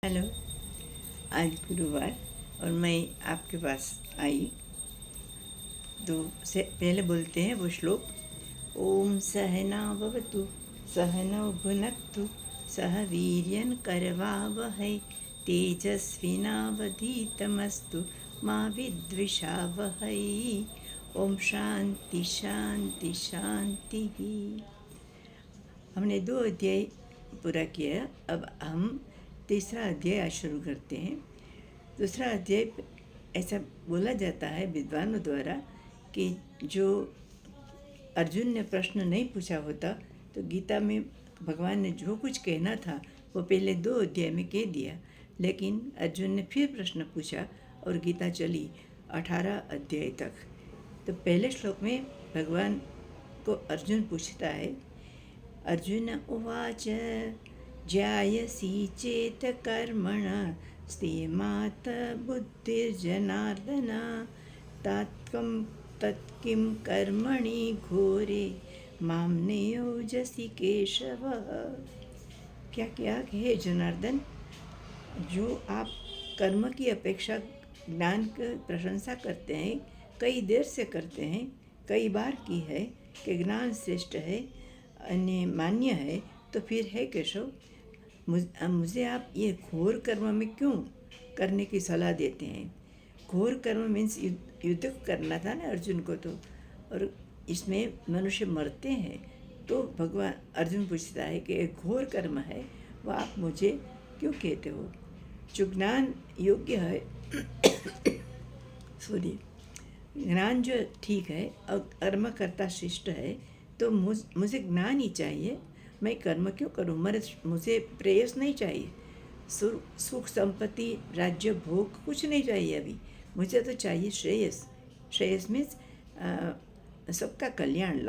Hello. आज गुरुवार और मैं आपके पास आई तो से पहले बोलते हैं वो श्लोक। ओम सहना भवतु सहनौ भुनक्तु सह वीर्यं करवावहै तेजस्विनावधीतमस्तु मा विद्विषावहै। ओम शांति शांति शांति। हमने 2 अध्याय पूरा किया। अब हम तीसरा अध्याय आज शुरू करते हैं। दूसरा अध्याय ऐसा बोला जाता है विद्वानों द्वारा कि जो अर्जुन ने प्रश्न नहीं पूछा होता तो गीता में भगवान ने जो कुछ कहना था वो पहले 2 अध्याय में कह दिया, लेकिन अर्जुन ने फिर प्रश्न पूछा और गीता चली 18 अध्याय तक। तो पहले श्लोक में भगवान को अर्जुन पूछता है, अर्जुन उवाच ज्यायसी चेत कर्मण स्थिमात बुद्धिर्जनार्दन तत्किं कर्मणि घोरे मां नियोजसि केशव। क्या क्या हे जनार्दन, जो आप कर्म की अपेक्षा ज्ञान की प्रशंसा करते हैं, कई देर से करते हैं, कई बार की है कि ज्ञान श्रेष्ठ है, अन्य मान्य है, तो फिर है केशव मुझे आप ये घोर कर्म में क्यों करने की सलाह देते हैं। घोर कर्म मीन्स युद्ध करना था ना अर्जुन को, तो और इसमें मनुष्य मरते हैं। तो भगवान अर्जुन पूछता है कि एक घोर कर्म है वह आप मुझे क्यों कहते हो। जो ज्ञान योग्य है सॉरी ज्ञान जो ठीक है और कर्म करता शिष्ट है, तो मुझे ज्ञान ही चाहिए। मैं कर्म क्यों करूँ, मुझे प्रेयस नहीं चाहिए, सुख संपत्ति राज्य भोग कुछ नहीं चाहिए। अभी मुझे तो चाहिए श्रेयस। श्रेयस मीन्स सबका कल्याण,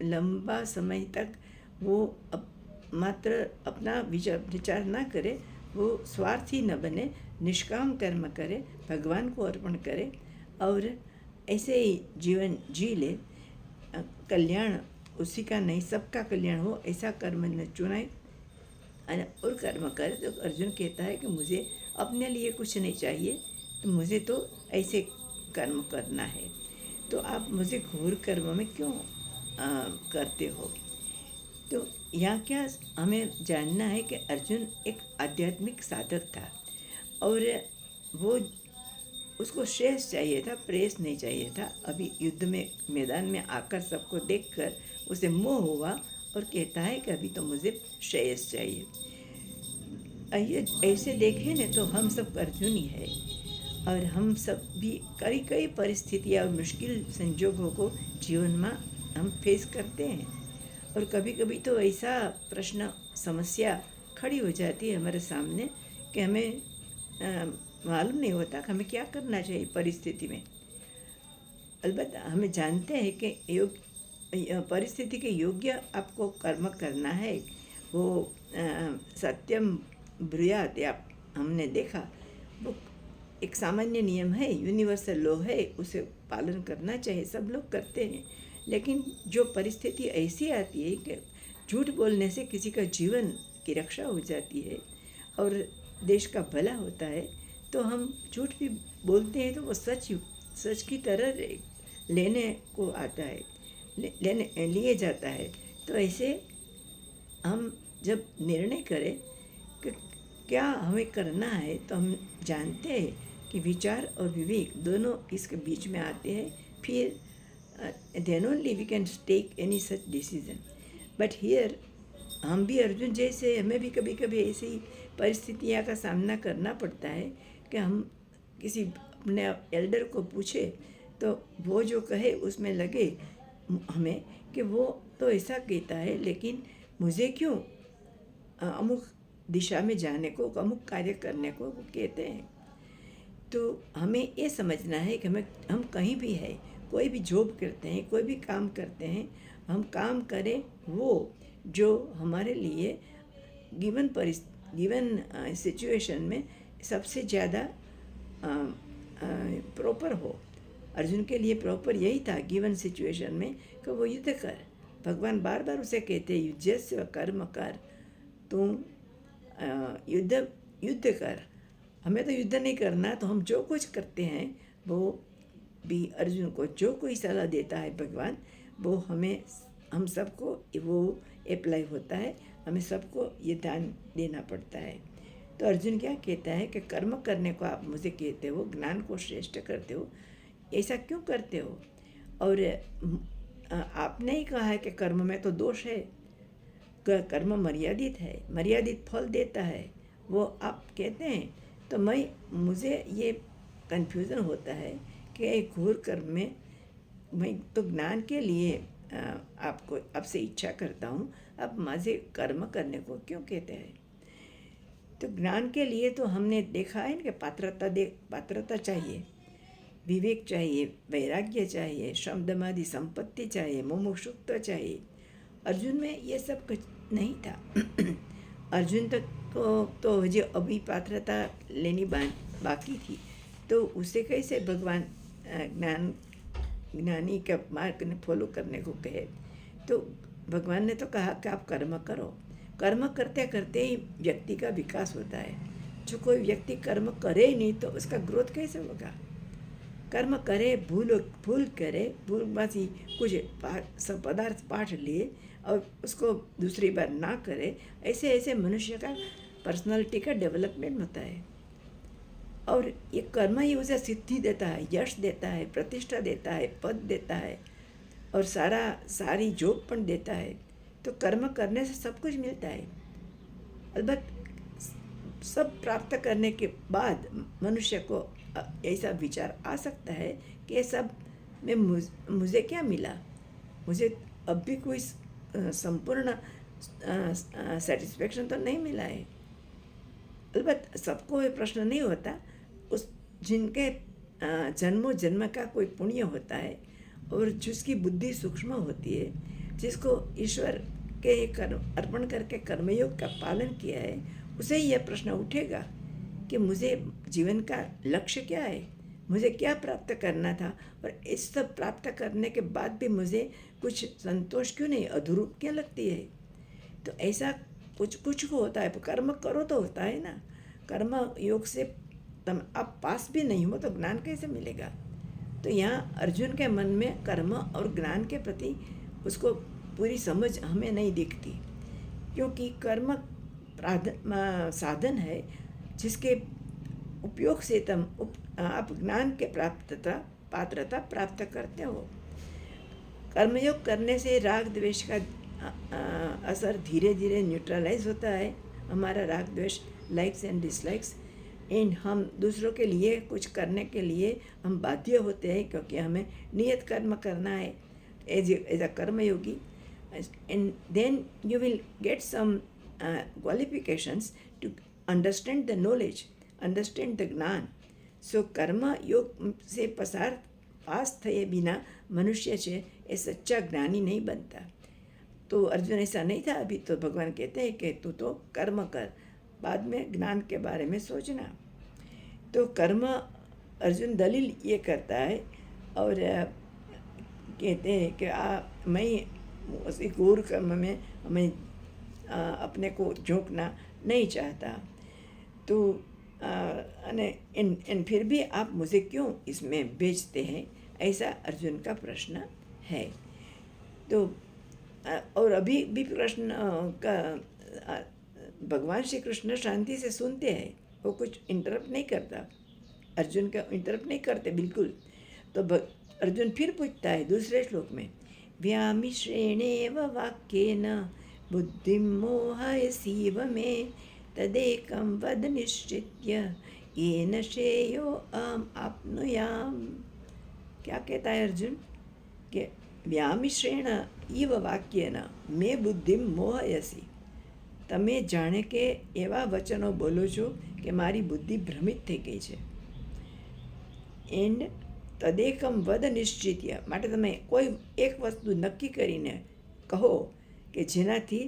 लंबा समय तक वो मात्र अपना विचार ना करे, वो स्वार्थी न बने, निष्काम कर्म करे, भगवान को अर्पण करे और ऐसे ही जीवन जी ले। कल्याण उसी का नहीं, सबका कल्याण हो ऐसा कर्म न चुनाए और कर्म करे। तो अर्जुन कहता है कि मुझे अपने लिए कुछ नहीं चाहिए, तो मुझे तो ऐसे कर्म करना है। तो आप मुझे घोर कर्म में क्यों करते हो। तो यहाँ क्या हमें जानना है कि अर्जुन एक आध्यात्मिक साधक था और वो उसको श्रेयस चाहिए था, प्रेयस नहीं चाहिए था। अभी युद्ध में मैदान में आकर सबको देखकर उसे मोह हुआ और कहता है कि अभी तो मुझे श्रेयस चाहिए। ऐसे देखें न तो हम सब अर्जुन ही है और हम सब भी कई कई परिस्थितियाँ और मुश्किल संजोगों को जीवन में हम फेस करते हैं। और कभी कभी तो ऐसा प्रश्न समस्या खड़ी हो जाती है हमारे सामने कि हमें मालूम नहीं होता कि हमें क्या करना चाहिए परिस्थिति में। अलबत्ता हमें जानते हैं कि परिस्थिति के योग्य आपको कर्म करना है। वो सत्यम ब्रूयात या हमने देखा, वो एक सामान्य नियम है, यूनिवर्सल लॉ है, उसे पालन करना चाहिए, सब लोग करते हैं। लेकिन जो परिस्थिति ऐसी आती है कि झूठ बोलने से किसी का जीवन की रक्षा हो जाती है और देश का भला होता है, तो हम झूठ भी बोलते हैं तो वो सच की तरह लेने को आता है, लेने लिए जाता है। तो ऐसे हम जब निर्णय करें कि क्या हमें करना है, तो हम जानते हैं कि विचार और विवेक दोनों इसके बीच में आते हैं, फिर then only we can take any such decision. But here हम भी अर्जुन जैसे, हमें भी कभी कभी ऐसी परिस्थितियाँ का सामना करना पड़ता है कि हम किसी अपने एल्डर को पूछे तो वो जो कहे उसमें लगे हमें कि वो तो ऐसा कहता है, लेकिन मुझे क्यों अमुक दिशा में जाने को, अमुक कार्य करने को वो कहते हैं। तो हमें ये समझना है कि हम कहीं भी है, कोई भी जॉब करते हैं, कोई भी काम करते हैं, हम काम करें वो जो हमारे लिए गिवन सिचुएशन में सबसे ज़्यादा प्रॉपर हो। अर्जुन के लिए प्रॉपर यही था गिवन सिचुएशन में कि वो युद्ध कर। भगवान बार बार उसे कहते युद्धस्य कर्म कर, तुम युद्ध युद्ध कर, हमें तो युद्ध नहीं करना, तो हम जो कुछ करते हैं वो भी अर्जुन को जो कोई सलाह देता है भगवान, वो हम सबको वो अप्लाई होता है, हमें सबको ये ध्यान देना पड़ता है। तो अर्जुन क्या कहता है कि कर्म करने को आप मुझे कहते हो, ज्ञान को श्रेष्ठ करते हो, ऐसा क्यों करते हो? और आपने ही कहा है कि कर्म में तो दोष है, कर्म मर्यादित है, मर्यादित फल देता है, वो आप कहते हैं। तो मुझे ये कन्फ्यूज़न होता है कि एक घोर कर्म में मैं तो ज्ञान के लिए आपसे इच्छा करता हूँ, आप मुझे कर्म करने को क्यों कहते हैं? तो ज्ञान के लिए तो हमने देखा है कि पात्रता चाहिए, विवेक चाहिए, वैराग्य चाहिए, श्रम दमादि संपत्ति चाहिए, मुमुक्षुत्व चाहिए। अर्जुन में ये सब कुछ नहीं था। अर्जुन तक को तो जो अभी पात्रता लेनी बाकी थी, तो उसे कैसे भगवान ज्ञानी का मार्ग फॉलो करने को कहे? तो भगवान ने तो कहा कि आप कर्म करो, कर्म करते करते ही व्यक्ति का विकास होता है। जो कोई व्यक्ति कर्म करे ही नहीं तो उसका ग्रोथ कैसे होगा? कर्म करे, भूल करे, भूलबासी कुछ पदार्थ पाठ लिए और उसको दूसरी बार ना करे, ऐसे ऐसे मनुष्य का पर्सनालिटी का डेवलपमेंट होता है। और ये कर्म ही उसे सिद्धि देता है, यश देता है, प्रतिष्ठा देता है, पद देता है और सारी जॉब पण देता है। तो कर्म करने से सब कुछ मिलता है। अलबत्त सब प्राप्त करने के बाद मनुष्य को ऐसा विचार आ सकता है कि ये सब में मुझे क्या मिला, मुझे अब भी कोई संपूर्ण सेटिस्फेक्शन तो नहीं मिला है। अलबत्त सबको ये प्रश्न नहीं होता, उस जिनके जन्मों जन्म का कोई पुण्य होता है और जिसकी बुद्धि सूक्ष्म होती है, जिसको ईश्वर के कर्म अर्पण करके कर्मयोग का पालन किया है, उसे यह प्रश्न उठेगा कि मुझे जीवन का लक्ष्य क्या है, मुझे क्या प्राप्त करना था, और इस सब प्राप्त करने के बाद भी मुझे कुछ संतोष क्यों नहीं, अधूरूप क्या लगती है? तो ऐसा कुछ को होता है। कर्म करो तो होता है ना। कर्म योग से आप पास भी नहीं हो तो ज्ञान कैसे मिलेगा? तो यहाँ अर्जुन के मन में कर्म और ज्ञान के प्रति उसको पूरी समझ हमें नहीं दिखती, क्योंकि कर्म साधन है जिसके उपयोग से आप ज्ञान के पात्रता प्राप्त करते हो। कर्मयोग करने से राग द्वेष का असर धीरे धीरे न्यूट्रलाइज होता है। हमारा राग द्वेष, लाइक्स एंड डिसलाइक्स, एंड हम दूसरों के लिए कुछ करने के लिए हम बाध्य होते हैं, क्योंकि हमें नियत कर्म करना है as a karmayogi. And then you will get some qualifications to understand the knowledge, understand the gyan. So कर्म योग से पास थे बिना मनुष्य से ये सच्चा ज्ञानी नहीं बनता। तो अर्जुन ऐसा नहीं था। अभी तो भगवान कहते हैं कि तू तो कर्म कर, बाद में ज्ञान के बारे में सोचना। तो कर्म अर्जुन दलील ये करता है और कहते हैं कि मैं उसी घोर कर्म में मैं अपने को झोंकना नहीं चाहता। तो फिर भी आप मुझे क्यों इसमें भेजते हैं, ऐसा अर्जुन का प्रश्न है। तो और अभी भी प्रश्न का भगवान श्री कृष्ण शांति से सुनते हैं, वो कुछ इंटरप्ट नहीं करता, अर्जुन का इंटरप्ट नहीं करते बिल्कुल। तो अर्जुन फिर पूछता है दूसरे श्लोक में, व्यामिश्रेणेव वाक्येन बुद्धिं मोहयसीव मे तदेकं वद निश्चित्य येन श्रेयो अहम् आप्नुयाम्। क्या कहता है अर्जुन कि व्यामिश्रेण इव वाक्येन मे बुद्धिं मोहयसी, તમે જાણે કે એવા વચનો બોલો છો કે મારી બુદ્ધિ ભ્રમિત થઈ ગઈ છે। એન્ડ તદેકમ વદ નિશ્ચિત્ય, માટે તમે કોઈ એક વસ્તુ નક્કી કરીને કહો કે જેનાથી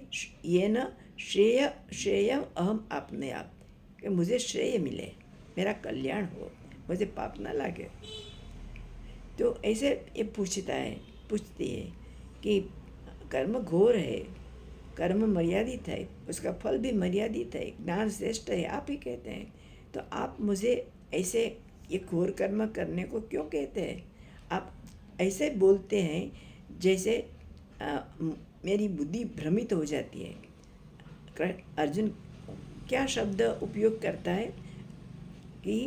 येन श्रेय अहम आपने आप, कि मुझे श्रेय मिले, मेरा कल्याण हो, मुझे पाप ना लगे। तो ऐसे ये पूछती है कि कर्म घोर है, कर्म मर्यादित है, उसका फल भी मर्यादित है, ज्ञान श्रेष्ठ है, आप ही कहते हैं। तो आप मुझे ऐसे ये घोर कर्म करने को क्यों कहते हैं? आप ऐसे बोलते हैं जैसे मेरी बुद्धि भ्रमित हो जाती है। अर्जुन क्या शब्द उपयोग करता है कि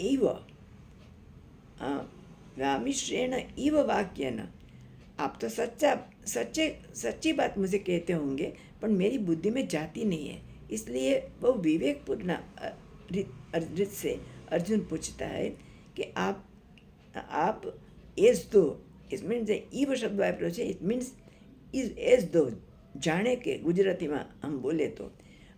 इव व्यामिश्रेण इव वाक्यन। आप तो सच्ची बात मुझे कहते होंगे, पर मेरी बुद्धि में जाती नहीं है। इसलिए वो विवेकपूर्ण रीत से अर्जुन पूछता है कि आप एज दो, इट मीन्स ईव शब्द वापरो છે, इट मीन्स इज एज दो, जाने के गुजराती में हम बोले तो।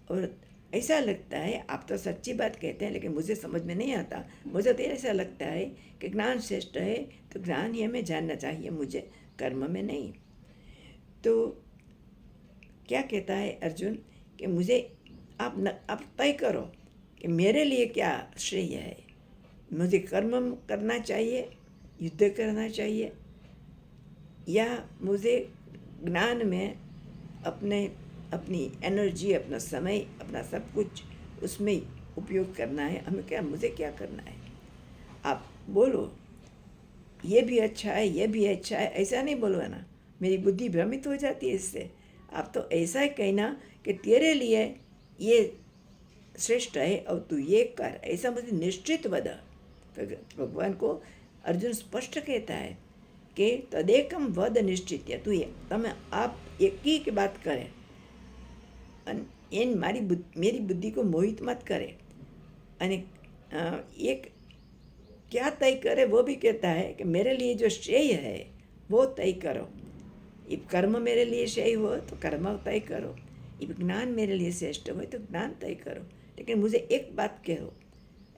और ऐसा लगता है आप तो सच्ची बात कहते हैं, लेकिन मुझे समझ में नहीं आता। मुझे तो ऐसा लगता है कि ज्ञान श्रेष्ठ है, तो ज्ञान ही हमें जानना चाहिए, मुझे कर्म में नहीं। तो क्या कहता है अर्जुन कि मुझे आप तय करो कि मेरे लिए क्या श्रेय है। मुझे कर्म करना चाहिए, युद्ध करना चाहिए, या मुझे ज्ञान में अपनी एनर्जी, अपना समय, अपना सब कुछ उसमें उपयोग करना है। मुझे क्या करना है? आप बोलो, ये भी अच्छा है, ये भी अच्छा है, ऐसा नहीं बोलो ना, मेरी बुद्धि भ्रमित हो जाती है इससे। आप तो ऐसा ही कहना कि तेरे लिए ये श्रेष्ठ है और तू ये कर, ऐसा मुझे निश्चित बता। भगवान को अर्जुन स्पष्ट कहता है कि तदेकम वद निश्चित, तू तमे आप एक ही की बात करे, मेरी बुद्धि को मोहित मत करे। અને एक क्या तय करे वो भी कहता है कि मेरे लिए जो श्रेय है वो तय करो। ये कर्म मेरे लिए श्रेय हो तो कर्म तय करो, ये ज्ञान मेरे लिए श्रेष्ठ हो तो ज्ञान तय करो। लेकिन मुझे एक बात कहो,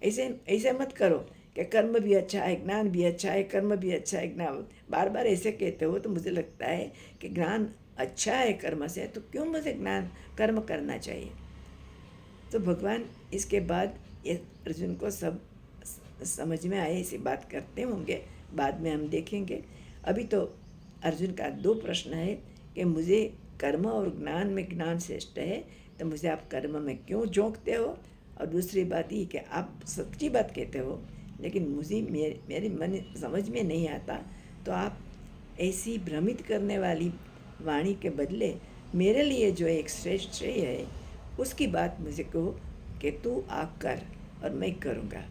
ऐसे मत करो कि कर्म भी अच्छा है, ज्ञान भी अच्छा है, कर्म भी अच्छा है, ज्ञान बार बार ऐसे कहते हो तो मुझे लगता है कि ज्ञान अच्छा है कर्म से, तो क्यों मुझे कर्म करना चाहिए। तो भगवान इसके बाद ये अर्जुन को सब समझ में आए, ऐसी बात करते होंगे, बाद में हम देखेंगे। अभी तो अर्जुन का दो प्रश्न है कि मुझे कर्म और ज्ञान में ज्ञान श्रेष्ठ है, तो मुझे आप कर्म में क्यों झोंकते हो। और दूसरी बात ये कि आप सच्ची बात कहते हो, लेकिन मुझे मेरे मन समझ में नहीं आता, तो आप ऐसी भ्रमित करने वाली वाणी के बदले मेरे लिए जो एक श्रेष्ठ श्रेय है उसकी बात मुझे कहो कि तू आप कर और मैं करूँगा।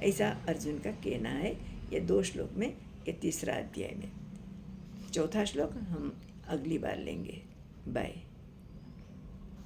ऐसा अर्जुन का कहना है। ये 2 श्लोक में, ये 3रा अध्याय में। 4था श्लोक हम अगली बार लेंगे। बाय।